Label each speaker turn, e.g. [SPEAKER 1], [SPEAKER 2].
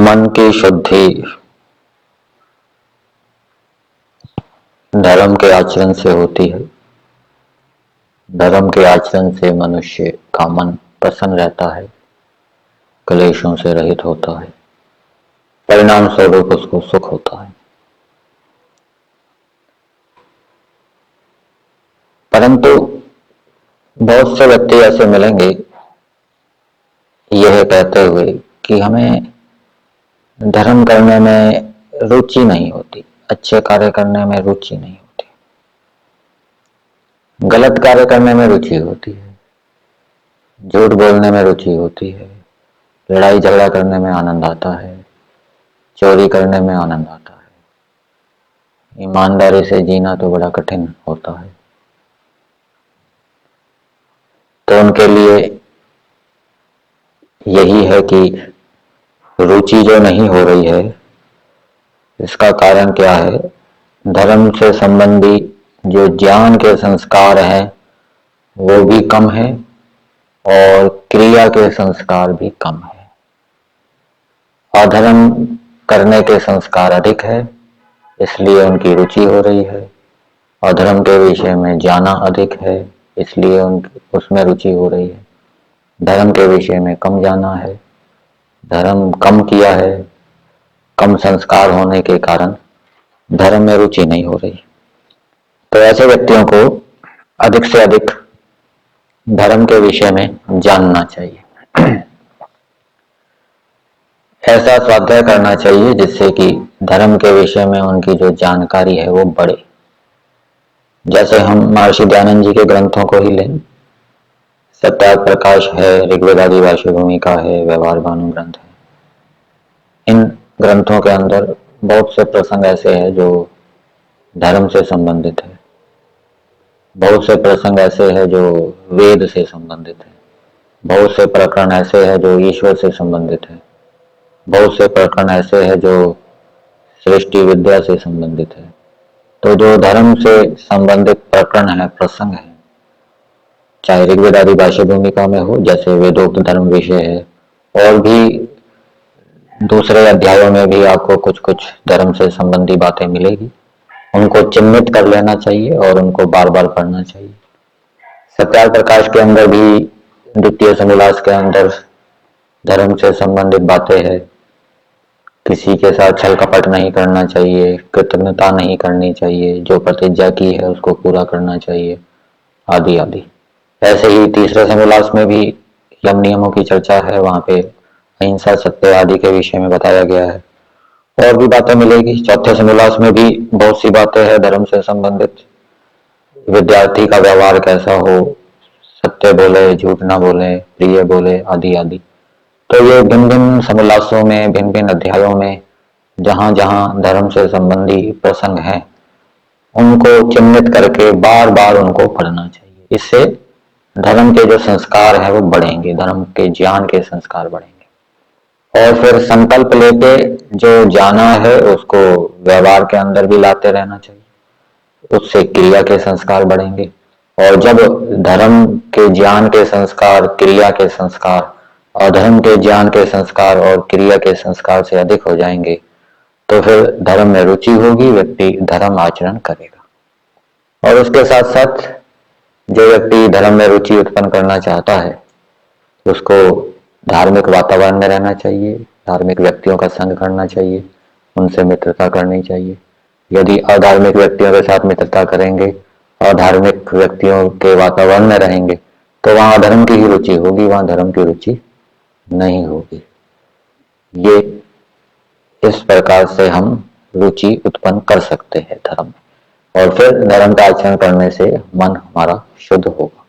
[SPEAKER 1] मन की शुद्धि धर्म के आचरण से होती है। धर्म के आचरण से मनुष्य का मन प्रसन्न रहता है, क्लेशों से रहित होता है, परिणाम स्वरूप उसको सुख होता है। परंतु बहुत से व्यक्ति ऐसे मिलेंगे यह कहते हुए कि हमें धर्म करने में रुचि नहीं होती, अच्छे कार्य करने में रुचि नहीं होती, गलत कार्य करने में रुचि होती है, झूठ बोलने में रुचि होती है, लड़ाई झगड़ा करने में आनंद आता है, चोरी करने में आनंद आता है। ईमानदारी से जीना तो बड़ा कठिन होता है। तो उनके लिए यही है कि रुचि जो नहीं हो रही है, इसका कारण क्या है? धर्म से संबंधी जो ज्ञान के संस्कार हैं वो भी कम है और क्रिया के संस्कार भी कम है। अधर्म करने के संस्कार अधिक है, इसलिए उनकी रुचि हो रही है। अधर्म के विषय में जाना अधिक है, इसलिए उसमें रुचि हो रही है। धर्म के विषय में कम जाना है, धर्म कम किया है, कम संस्कार होने के कारण धर्म में रुचि नहीं हो रही। तो ऐसे व्यक्तियों को अधिक से अधिक धर्म के विषय में जानना चाहिए, ऐसा स्वाध्याय करना चाहिए जिससे कि धर्म के विषय में उनकी जो जानकारी है वो बढ़े। जैसे हम महर्षि दयानंद जी के ग्रंथों को ही लें, सत्याग्रह प्रकाश है, ऋग्वेद आदि भाष्य भूमिका है, व्यवहार भानु ग्रंथ है। इन ग्रंथों के अंदर बहुत से प्रसंग ऐसे हैं जो धर्म से संबंधित है, बहुत से प्रसंग ऐसे हैं जो वेद से संबंधित है, बहुत से प्रकरण ऐसे हैं जो ईश्वर से संबंधित है, बहुत से प्रकरण ऐसे हैं जो सृष्टि विद्या से संबंधित है। तो जो धर्म से संबंधित प्रकरण है, प्रसंग है, चाहे ऋग्वेद आदि भाष्य भूमिका में हो, जैसे वेदोक्त धर्म विषय है, और भी दूसरे अध्यायों में भी आपको कुछ कुछ धर्म से संबंधी बातें मिलेगी। उनको चिन्हित कर लेना चाहिए और उनको बार बार पढ़ना चाहिए। सत्याग्रह प्रकाश के अंदर भी द्वितीय समोल्लास के अंदर धर्म से संबंधित बातें हैं। किसी के साथ छल कपट नहीं करना चाहिए, कृतज्ञता नहीं करनी चाहिए, जो प्रतिज्ञा की है उसको पूरा करना चाहिए, आदि आदि। ऐसे ही तीसरे समोल्लास में भी यम नियमों की चर्चा है, वहां पे अहिंसा, सत्य आदि के विषय में बताया गया है। और भी बातें मिलेगी। चौथे समोल्लास में भी बहुत सी बातें हैं धर्म से संबंधित। विद्यार्थी का व्यवहार कैसा हो, सत्य बोले, झूठ ना बोले, प्रिय बोले, आदि आदि। तो ये भिन्न भिन्न समोल्लासों में, भिन्न भिन्न अध्यायों में जहां जहां धर्म से संबंधी प्रसंग हैं, उनको चिन्हित करके बार बार उनको पढ़ना चाहिए। इससे धर्म के जो संस्कार है वो बढ़ेंगे, धर्म के ज्ञान के संस्कार बढ़ेंगे। और फिर संकल्प लेके जो जाना है उसको व्यवहार के अंदर भी लाते रहना चाहिए, उससे क्रिया के संस्कार बढ़ेंगे। और जब धर्म के ज्ञान के संस्कार, क्रिया के संस्कार, अधर्म के ज्ञान के संस्कार और क्रिया के संस्कार से अधिक हो जाएंगे तो फिर धर्म में रुचि होगी, व्यक्ति धर्म आचरण करेगा। और उसके साथ साथ जो व्यक्ति धर्म में रुचि उत्पन्न करना चाहता है उसको धार्मिक वातावरण में रहना चाहिए, धार्मिक व्यक्तियों का संग करना चाहिए, उनसे मित्रता करनी चाहिए। यदि अधार्मिक व्यक्तियों के साथ मित्रता करेंगे, अधार्मिक व्यक्तियों के वातावरण में रहेंगे तो वहां अधर्म की ही रुचि होगी, वहां धर्म की रुचि नहीं होगी। ये इस प्रकार से हम रुचि उत्पन्न कर सकते हैं धर्म, और फिर धर्म का आचरण करने से मन हमारा शुद्ध होगा।